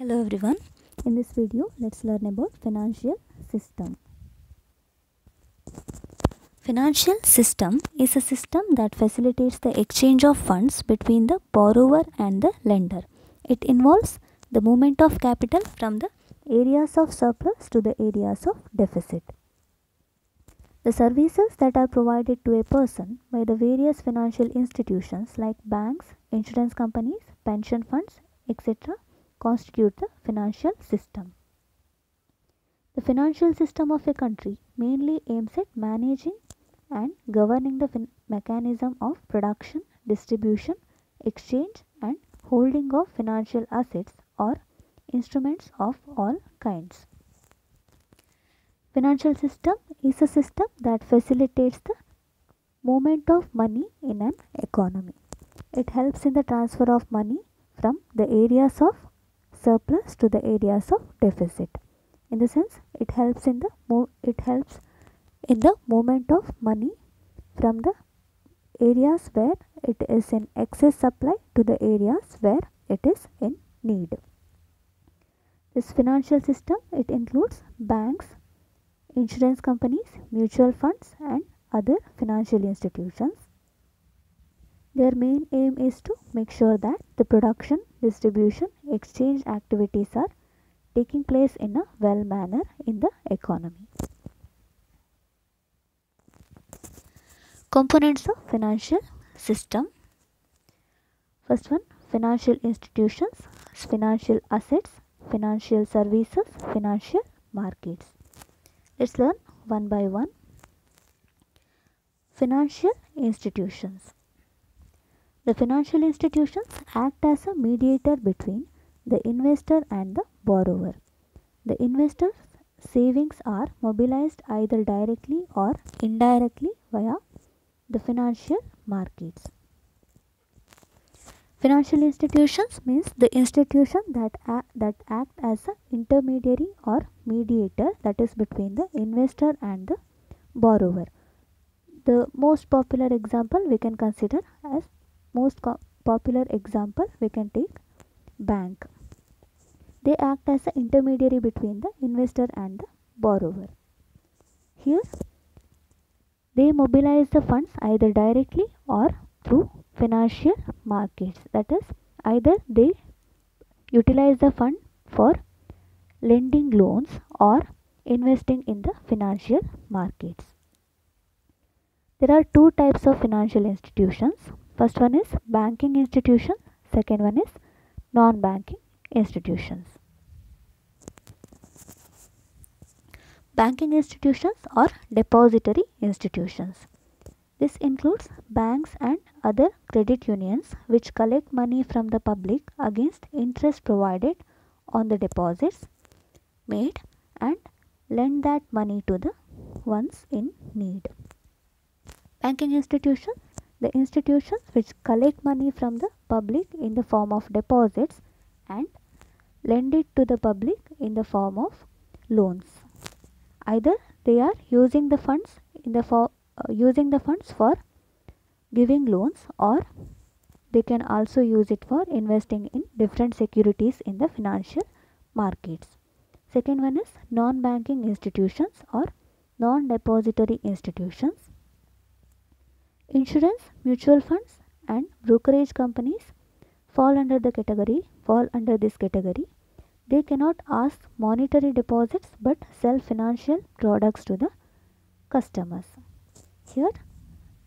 Hello everyone. In this video, let's learn about financial system. Financial system is a system that facilitates the exchange of funds between the borrower and the lender. It involves the movement of capital from the areas of surplus to the areas of deficit. The services that are provided to a person by the various financial institutions like banks, insurance companies, pension funds, etc. constitute the financial system. The financial system of a country mainly aims at managing and governing the mechanism of production, distribution, exchange and holding of financial assets or instruments of all kinds. Financial system is a system that facilitates the movement of money in an economy. It helps in the transfer of money from the areas of surplus to the areas of deficit. In the sense, it helps in the movement of money from the areas where it is in excess supply to the areas where it is in need. This financial system, it includes banks, insurance companies, mutual funds and other financial institutions. Their main aim is to make sure that the production, distribution, exchange activities are taking place in a well manner in the economy. Components of financial system. First one, financial institutions, financial assets, financial services, financial markets. Let's learn one by one. Financial institutions. The financial institutions act as a mediator between the investor and the borrower. The investor's savings are mobilized either directly or indirectly via the financial markets. Financial institutions means the institution that act as an intermediary or mediator, that is between the investor and the borrower. The most popular example we can consider as we can take bank. They act as an intermediary between the investor and the borrower. Here they mobilize the funds either directly or through financial markets, that is either they utilize the fund for lending loans or investing in the financial markets. There are two types of financial institutions. First one is banking institutions, second one is non-banking institutions. Banking institutions or depository institutions. This includes banks and other credit unions which collect money from the public against interest provided on the deposits made and lend that money to the ones in need. Banking institutions, the institutions which collect money from the public in the form of deposits and lend it to the public in the form of loans. Either they are using the funds for giving loans, or they can also use it for investing in different securities in the financial markets. Second one is non-banking institutions or non-depository institutions. Insurance, mutual funds and brokerage companies fall under this category. They cannot ask monetary deposits but sell financial products to the customers. Here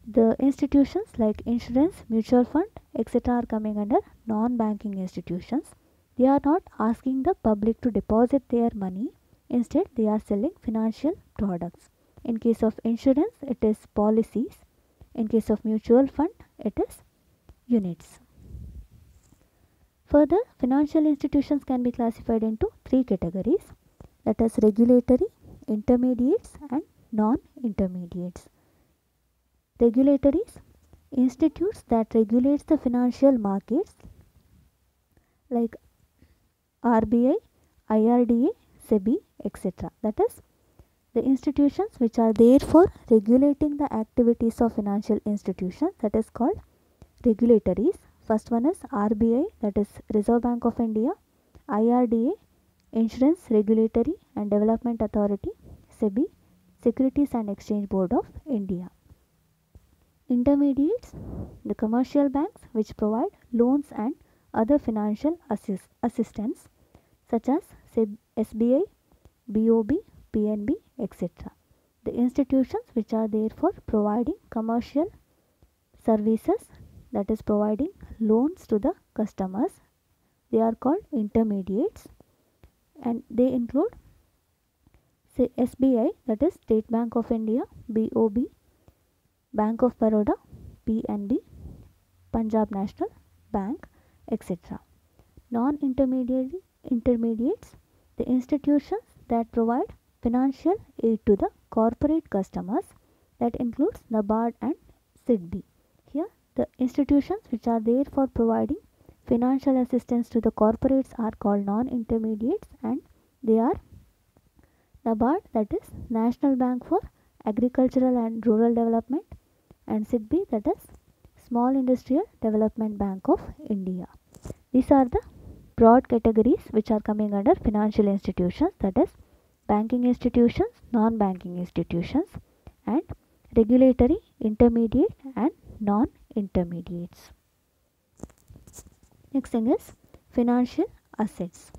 the institutions like insurance, mutual fund, etc. are coming under non-banking institutions. They are not asking the public to deposit their money. Instead, they are selling financial products. In case of insurance, it is policies. In case of mutual fund, it is units. Further, financial institutions can be classified into three categories, that is regulatory, intermediates and non-intermediates. Regulatories, institutes that regulates the financial markets like RBI, IRDA, SEBI, etc. That is the institutions which are there for regulating the activities of financial institutions, that is called regulatories. First one is RBI, that is Reserve Bank of India. IRDA, Insurance Regulatory and Development Authority, SEBI, Securities and Exchange Board of India. Intermediates, the commercial banks which provide loans and other financial assistance such as SBI, BOB, PNB, etc. The institutions which are there for providing commercial services, that is providing loans to the customers, they are called intermediates, and they include SBI, that is State Bank of India, BOB, Bank of Baroda, PNB, Punjab National Bank, etc. Non-intermediates, the institutions that provide financial aid to the corporate customers, that includes NABARD and SIDBI. Here the institutions which are there for providing financial assistance to the corporates are called non-intermediates, and they are NABARD, that is National Bank for Agricultural and Rural Development, and SIDBI, that is Small Industrial Development Bank of India. These are the broad categories which are coming under financial institutions, that is banking institutions, non-banking institutions, and regulatory, intermediate and non-intermediates. Next thing is financial assets.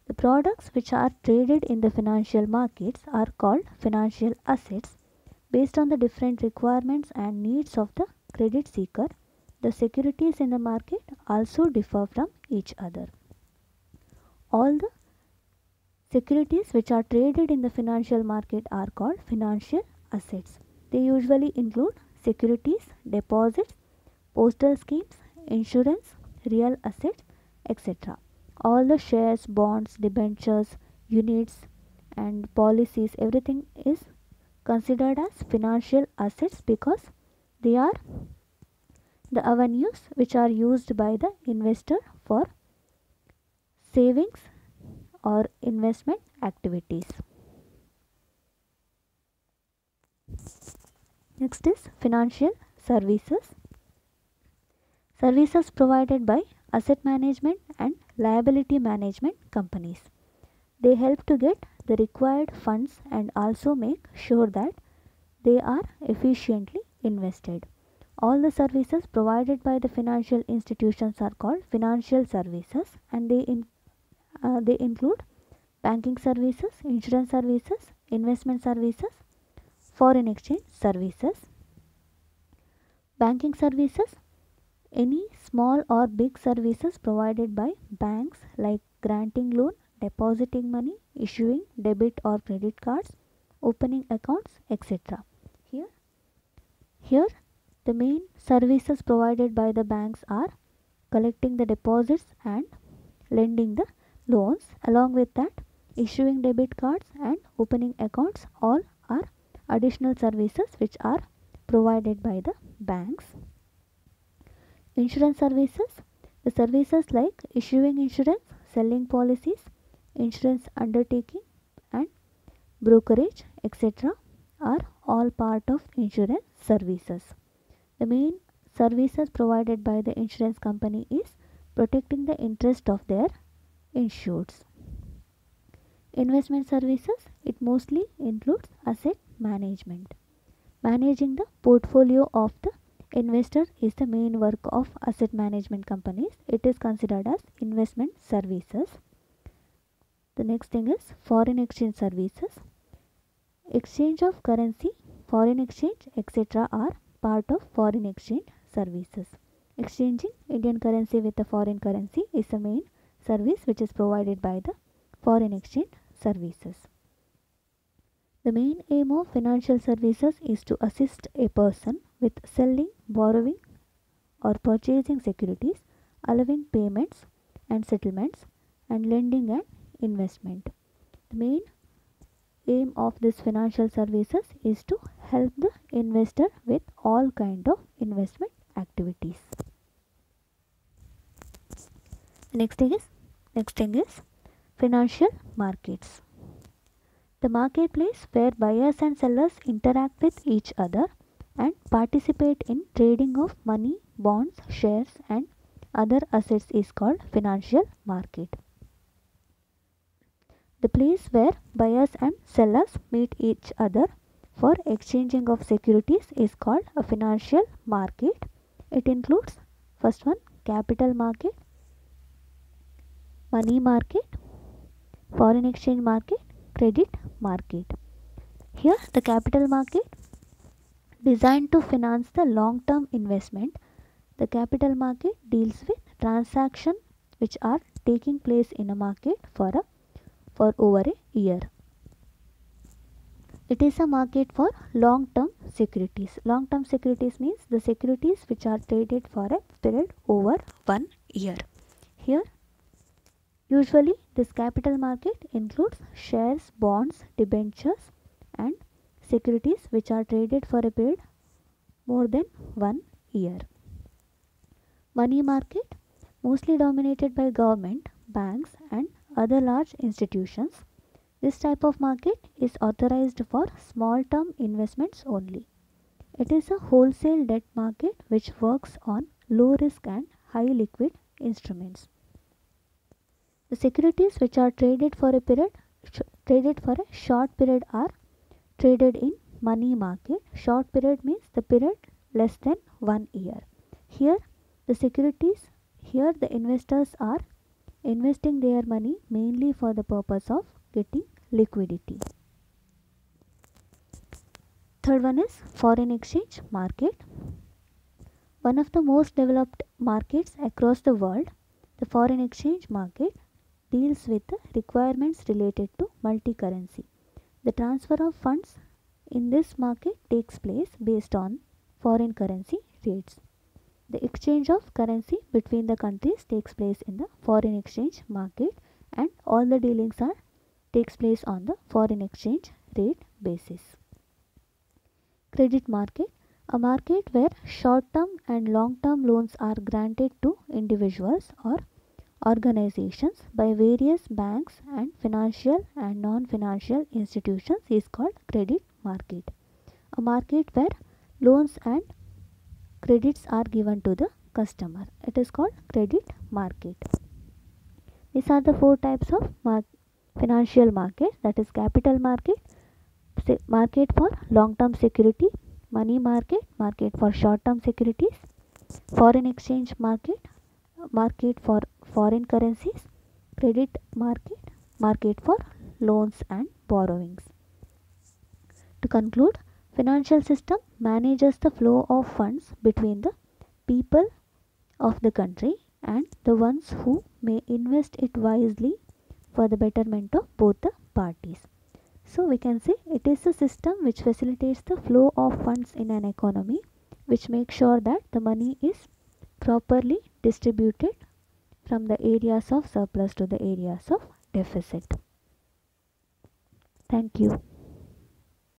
The products which are traded in the financial markets are called financial assets. Based on the different requirements and needs of the credit seeker, the securities in the market also differ from each other. All the securities which are traded in the financial market are called financial assets. They usually include securities, deposits, postal schemes, insurance, real assets, etc. All the shares, bonds, debentures, units and policies, everything is considered as financial assets because they are the avenues which are used by the investor for savings or investment activities. Next is financial services. Services provided by asset management and liability management companies. They help to get the required funds and also make sure that they are efficiently invested. All the services provided by the financial institutions are called financial services, and they include banking services, insurance services, investment services, foreign exchange services. Banking services, any small or big services provided by banks like granting loan, depositing money, issuing debit or credit cards, opening accounts, etc. Here the main services provided by the banks are collecting the deposits and lending the loans. Along with that, issuing debit cards and opening accounts, all are additional services which are provided by the banks. Insurance services, the services like issuing insurance, selling policies, insurance undertaking and brokerage, etc. are all part of insurance services. The main services provided by the insurance company is protecting the interest of their insureds. Investment services, it mostly includes asset management. Managing the portfolio of the investor is the main work of asset management companies. It is considered as investment services. The next thing is foreign exchange services. Exchange of currency, foreign exchange, etc. are part of foreign exchange services. Exchanging Indian currency with a foreign currency is the main service which is provided by the foreign exchange services. The main aim of financial services is to assist a person with selling, borrowing or purchasing securities, allowing payments and settlements, and lending and investment. The main aim of this financial services is to help the investor with all kind of investment activities. Next thing is financial markets. The marketplace where buyers and sellers interact with each other and participate in trading of money, bonds, shares and other assets is called financial market. The place where buyers and sellers meet each other for exchanging of securities is called a financial market. It includes first one, capital market, money market, foreign exchange market, credit market. Here the capital market designed to finance the long term investment. The capital market deals with transactions which are taking place in a market for over a year. It is a market for long term securities. Long term securities means the securities which are traded for a period over 1 year. Here usually this capital market includes shares, bonds, debentures and securities which are traded for a period more than 1 year. Money market mostly dominated by government, banks and other large institutions. This type of market is authorized for small term investments only. It is a wholesale debt market which works on low risk and high liquid instruments. The securities which are traded for a short period are traded in money market. Short period means the period less than 1 year. Here the investors are investing their money mainly for the purpose of getting liquidity. Third one is foreign exchange market. One of the most developed markets across the world, the foreign exchange market deals with the requirements related to multi-currency. The transfer of funds in this market takes place based on foreign currency rates. The exchange of currency between the countries takes place in the foreign exchange market and all the dealings takes place on the foreign exchange rate basis. Credit market, a market where short-term and long-term loans are granted to individuals or organizations by various banks and financial and non-financial institutions is called credit market. A market where loans and credits are given to the customer. It is called credit market. These are the 4 types of financial market, that is capital market, market for long term security, money market, market for short term securities, foreign exchange market, market for foreign currencies, credit market, market for loans and borrowings. To conclude, financial system manages the flow of funds between the people of the country and the ones who may invest it wisely for the betterment of both the parties. So we can say it is a system which facilitates the flow of funds in an economy, which makes sure that the money is properly distributed from the areas of surplus to the areas of deficit. Thank you.